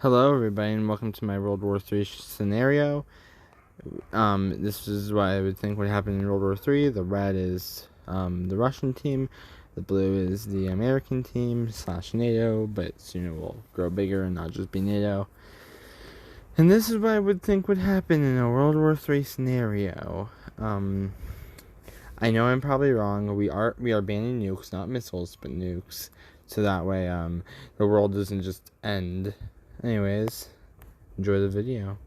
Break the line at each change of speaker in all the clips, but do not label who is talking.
Hello everybody and welcome to my World War III scenario. This is what I would think would happen in World War III. The red is the Russian team, the blue is the American team / NATO, but soon it will grow bigger and not just be NATO. And this is what I would think would happen in a World War III scenario. I know I'm probably wrong. We are banning nukes, not missiles, but nukes. So that way the world doesn't just end. Anyways, enjoy the video.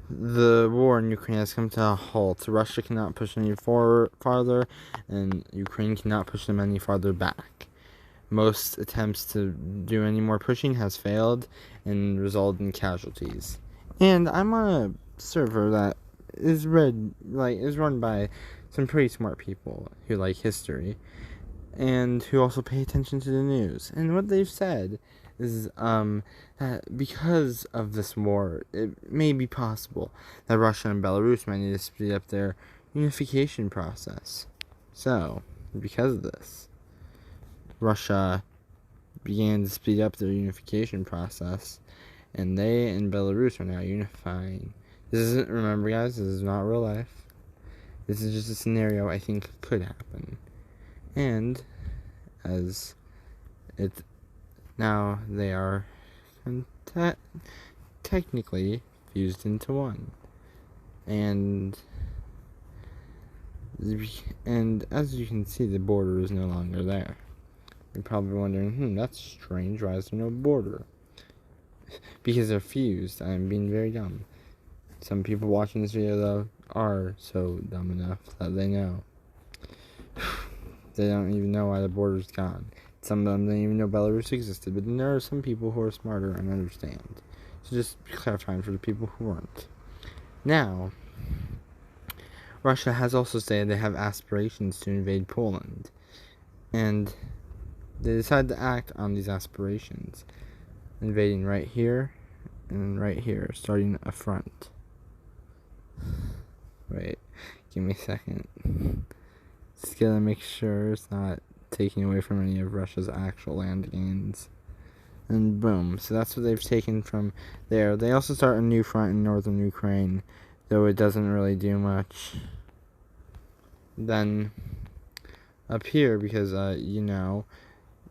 The war in Ukraine has come to a halt. Russia cannot push any farther, and Ukraine cannot push them any farther back. Most attempts to do any more pushing has failed and resulted in casualties. And I'm on a server that is run by some pretty smart people who like history and who also pay attention to the news. And what they've said is that because of this war, it may be possible that Russia and Belarus might need to speed up their unification process. So, because of this, Russia began to speed up their unification process, and they and Belarus are now unifying. Remember guys, this is not real life. This is just a scenario I think could happen. And as it now they are technically fused into one, and as you can see, the border is no longer there. You're probably wondering, that's strange, why is there no border? Because they're fused. I'm being very dumb. Some people watching this video though are so dumb enough that they know. They don't even know why the border's gone. Some of them didn't even know Belarus existed, but then there are some people who are smarter and understand. So just clarifying for the people who weren't. Now, Russia has also said they have aspirations to invade Poland, and they decided to act on these aspirations, invading right here and right here, starting a front. Wait, give me a second. Just gotta make sure it's not taking away from any of Russia's actual land gains. And boom, so that's what they've taken from there. They also start a new front in northern Ukraine, though it doesn't really do much. Then up here, because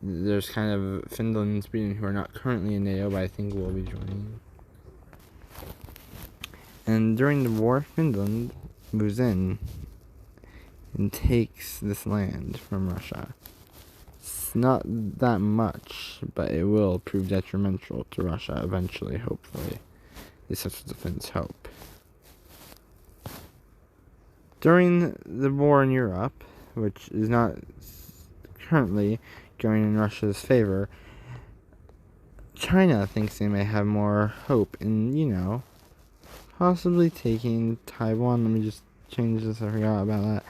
there's kind of Finland and Sweden who are not currently in NATO, but I think will be joining. And during the war, Finland moves in and takes this land from Russia. It's not that much, but it will prove detrimental to Russia eventually, hopefully. At least that's what the Finns hope. During the war in Europe, which is not currently going in Russia's favor, China thinks they may have more hope in, possibly taking Taiwan. Let me just change this, I forgot about that.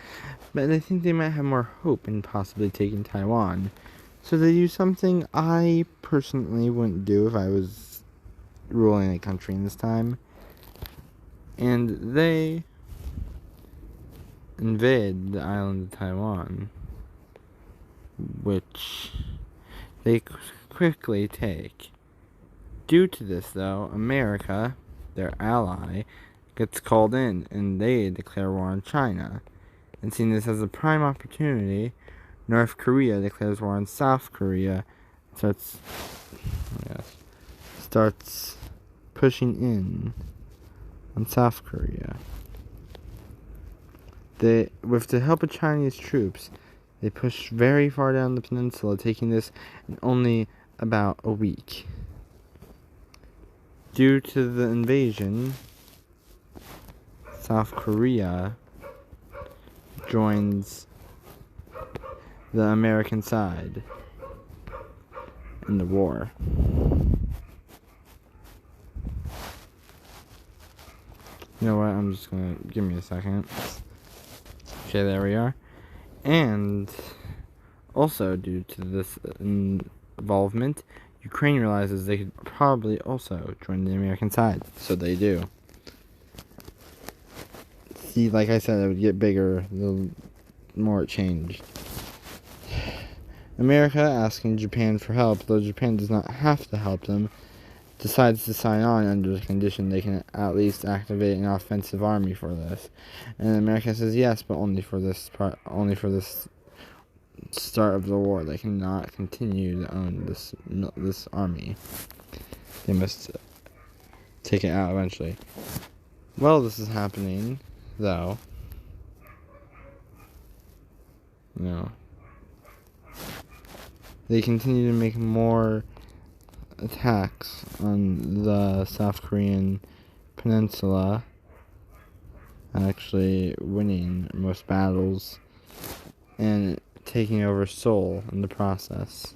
But I think they might have more hope in possibly taking Taiwan. So they do something I personally wouldn't do if I was ruling a country in this time. And they invade the island of Taiwan, which they quickly take. Due to this, though, America, their ally, gets called in, and they declare war on China. And seeing this as a prime opportunity, North Korea declares war on South Korea, starts pushing in on South Korea. With the help of Chinese troops, they push very far down the peninsula, taking this in only about a week. Due to the invasion, South Korea joins the American side in the war. You know what? I'm just gonna give me a second. Okay, there we are. And also, due to this involvement, Ukraine realizes they could probably also join the American side. So they do. See, like I said, it would get bigger the more it changed. America asking Japan for help, though Japan does not have to help them, decides to sign on under the condition they can at least activate an offensive army for this. And America says yes, but only for this start of the war. They cannot continue to own this army. They must take it out eventually. While this is happening, though, they continue to make more attacks on the South Korean peninsula, actually winning most battles and taking over Seoul in the process.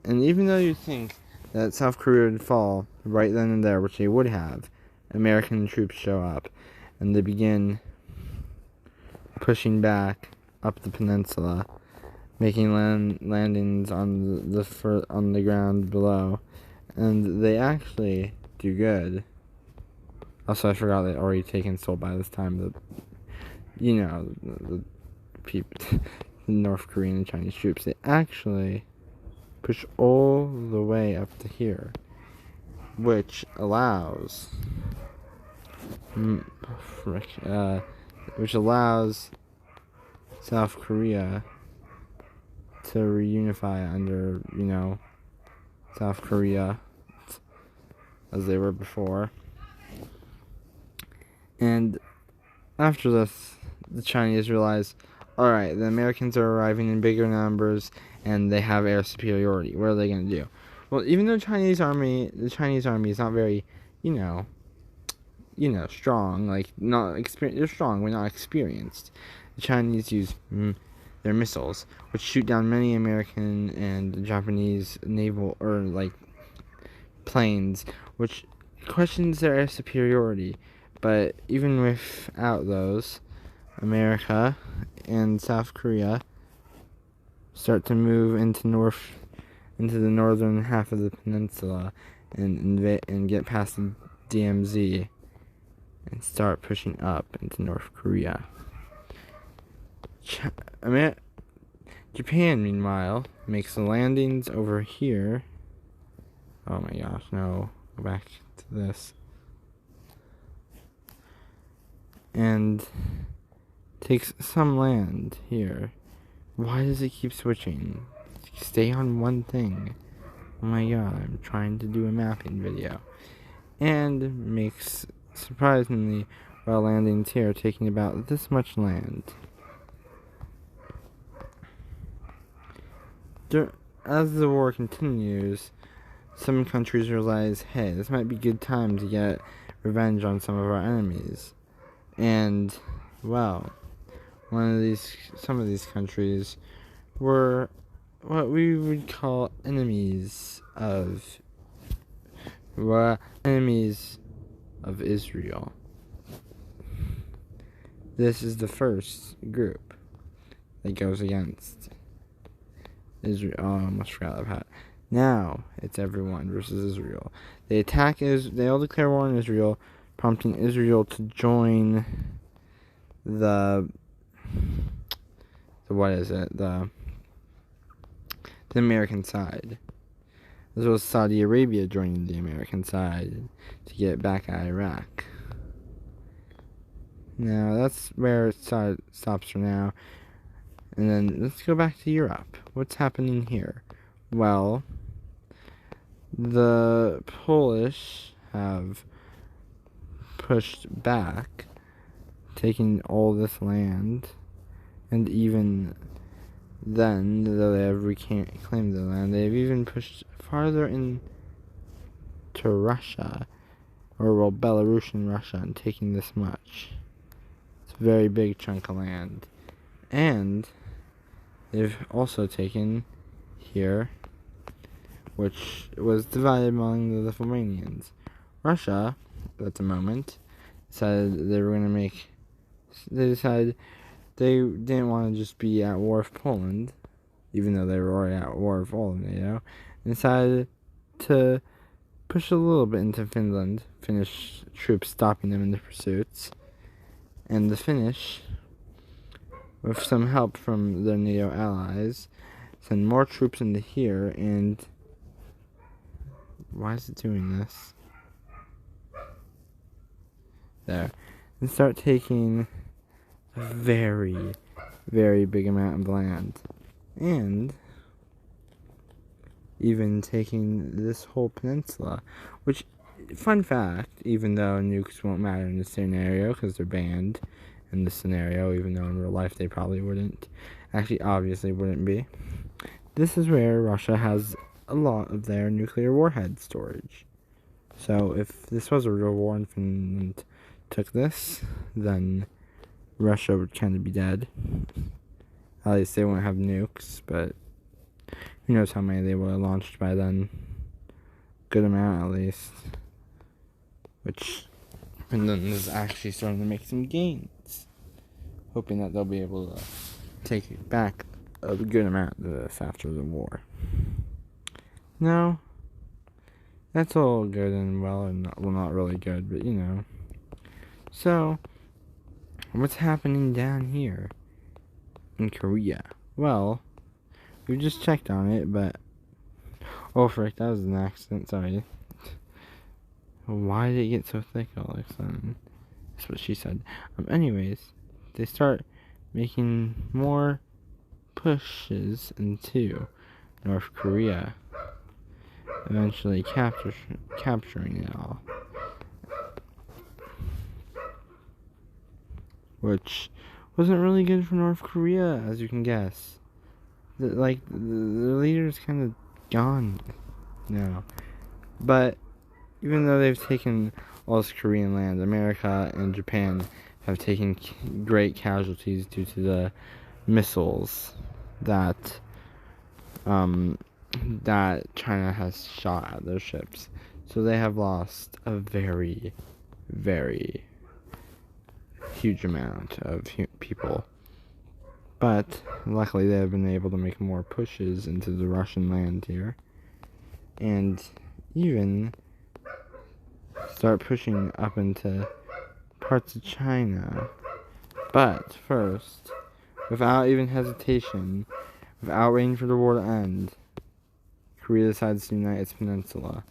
And even though you think that South Korea would fall right then and there, which they would have, American troops show up and they begin pushing back up the peninsula, making landings on the ground below, and they actually do good. Also, I forgot they'd already taken Seoul by this time. The people, the North Korean and Chinese troops, they actually push all the way up to here, which allows South Korea to reunify under, South Korea as they were before. And after this, the Chinese realize, alright, the Americans are arriving in bigger numbers and they have air superiority. What are they going to do? Well, even though the Chinese army is not very, strong, not experienced. They're strong, but not experienced. The Chinese use their missiles, which shoot down many American and Japanese naval planes, which questions their air superiority. But even without those, America and South Korea start to move into the northern half of the peninsula and get past the DMZ and start pushing up into North Korea. Japan, meanwhile, makes the landings over here. Oh my gosh, no. Go back to this. And takes some land here. Why does it keep switching? Stay on one thing. Oh my god, I'm trying to do a mapping video. And makes surprisingly well landings here, taking about this much land. As the war continues, some countries realize, hey, this might be a good time to get revenge on some of our enemies. And, well, some of these countries were what we would call enemies of Israel. This is the first group that goes against Israel. Oh, I almost forgot about that. Now it's everyone versus Israel. They all declare war on Israel, prompting Israel to join the American side, as well as Saudi Arabia joining the American side to get back at Iraq. Now that's where it stops for now. And then let's go back to Europe. What's happening here? Well, the Polish have pushed back, taking all this land, and even then, though they have reclaimed the land, they've even pushed farther into Russia, Belarus and Russia, and taking this much. It's a very big chunk of land. And they've also taken here, which was divided among the Lithuanians. Russia, at the moment, decided they didn't want to just be at war with Poland, even though they were already at war with all of NATO, and decided to push a little bit into Finland, Finnish troops stopping them in the pursuits, and the Finnish, with some help from their NATO allies, send more troops into here and Why is it doing this? There. And start taking a very, very big amount of land. And even taking this whole peninsula. Which, fun fact, even though nukes won't matter in this scenario because they're banned in this scenario, even though in real life they probably wouldn't. Actually, obviously wouldn't be. This is where Russia has a lot of their nuclear warhead storage. So if this was a real war and Finland took this, then Russia would kind of be dead. At least they won't have nukes, but who knows how many they would have launched by then. Good amount, at least. Which Finland is actually starting to make some gains. Hoping that they'll be able to take back a good amount of this after the war. Now, that's all good and well, and not really good, but you know. So, what's happening down here in Korea? Well, we just checked on it, but oh frick, that was an accident. Sorry. Why did it get so thick all of a sudden? That's what she said. Anyways, they start making more pushes into North Korea, eventually capturing it all, which wasn't really good for North Korea, as you can guess. The leader's kind of gone now, but even though they've taken all this Korean land, America and Japan have taken great casualties due to the missiles that China has shot at their ships. So they have lost a very, very huge amount of people. But luckily they have been able to make more pushes into the Russian land here. And even start pushing up into parts of China. But first, without even hesitation, without waiting for the war to end, Korea decides to unite its peninsula,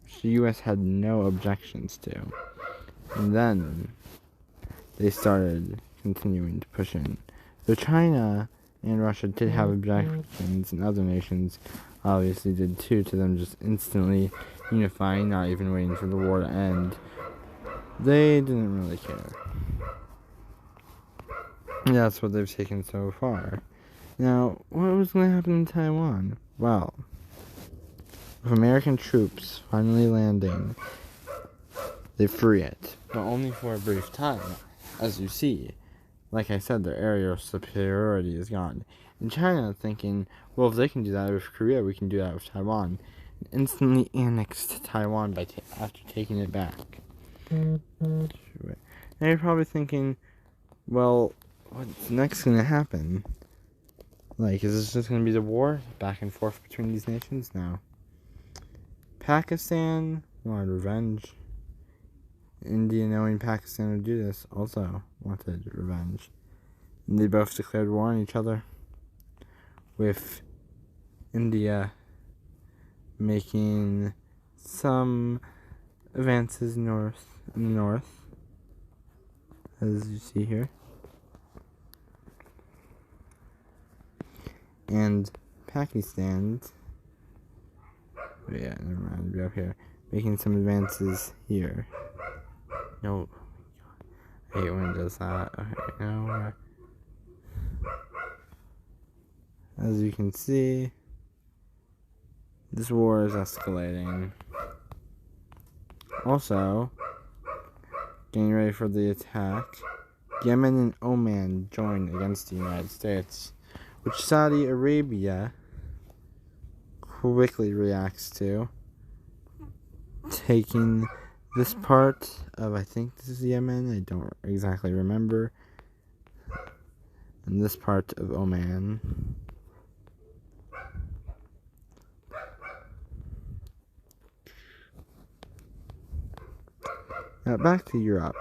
which the U.S. had no objections to. And then they started continuing to push in. So China and Russia did have objections, and other nations obviously did too, to them just instantly unifying, not even waiting for the war to end. They didn't really care. And that's what they've taken so far. Now, what was going to happen in Taiwan? Well, with American troops finally landing, they free it, but only for a brief time. As you see, like I said, their area of superiority is gone. And China thinking, well, if they can do that with Korea, we can do that with Taiwan. And instantly annexed Taiwan after taking it back. Now you're probably thinking, well, what's next going to happen? Like, is this just going to be the war back and forth between these nations? No. Pakistan wanted revenge. India, knowing Pakistan would do this, also wanted revenge. And they both declared war on each other, with India making some advances in the north, as you see here. And Pakistan, yeah, never mind, it'll be up here, making some advances here. No, I hate when it does that. Okay, now, as you can see, this war is escalating. Also, getting ready for the attack, Yemen and Oman join against the United States, which Saudi Arabia quickly reacts to, taking this part of, I think this is Yemen, I don't exactly remember, and this part of Oman. Now back to Europe.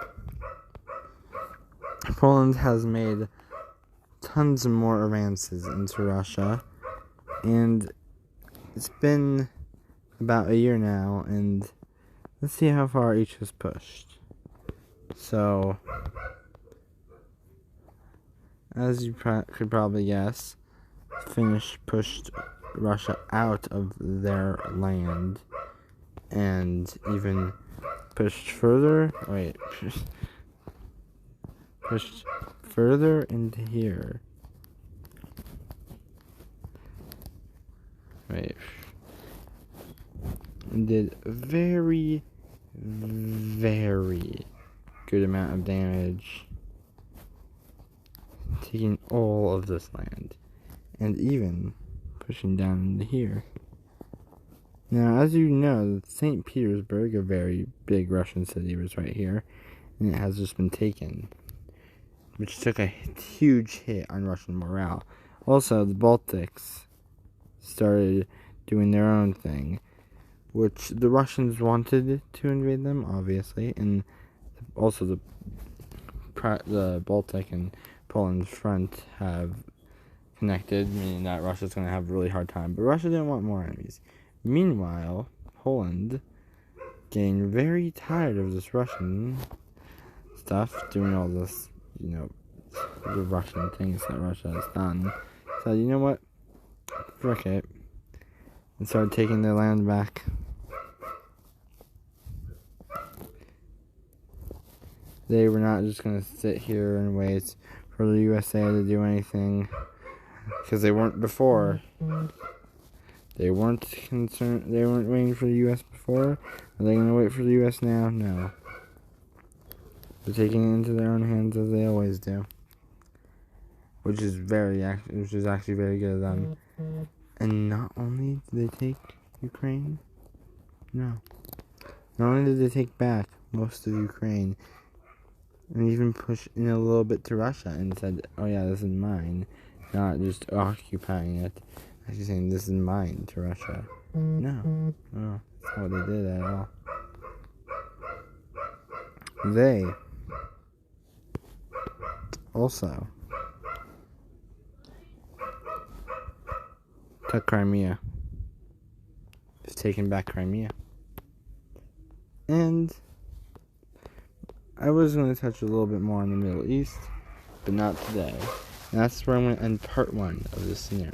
Poland has made tons of more advances into Russia, and it's been about a year now, and let's see how far each has pushed. So, as you could probably guess, Finnish pushed Russia out of their land, and even pushed further. Pushed further into here. And did a very, very good amount of damage, taking all of this land, and even pushing down into here. Now, as you know, St. Petersburg, a very big Russian city, was right here, and it has just been taken, which took a huge hit on Russian morale. Also, the Baltics started doing their own thing, which the Russians wanted to invade them, obviously, and also the Baltic and Poland front have connected, meaning that Russia's going to have a really hard time. But Russia didn't want more enemies. Meanwhile, Poland, getting very tired of this Russian stuff, doing all this, the Russian things that Russia has done, said, you know what, frick it, and started taking their land back. They were not just going to sit here and wait for the USA to do anything, because they weren't before. They weren't concerned. They weren't waiting for the U.S. before. Are they going to wait for the U.S. now? No. They're taking it into their own hands as they always do, which is actually very good of them. And not only did they take Ukraine, not only did they take back most of Ukraine, and even push in a little bit to Russia and said, oh yeah, this is mine, not just occupying it, actually saying this is mine to Russia. No, that's not what they did at all. They also took Crimea. They've taken back Crimea. And I was going to touch a little bit more on the Middle East, but not today. And that's where I'm going to end part 1 of this scenario.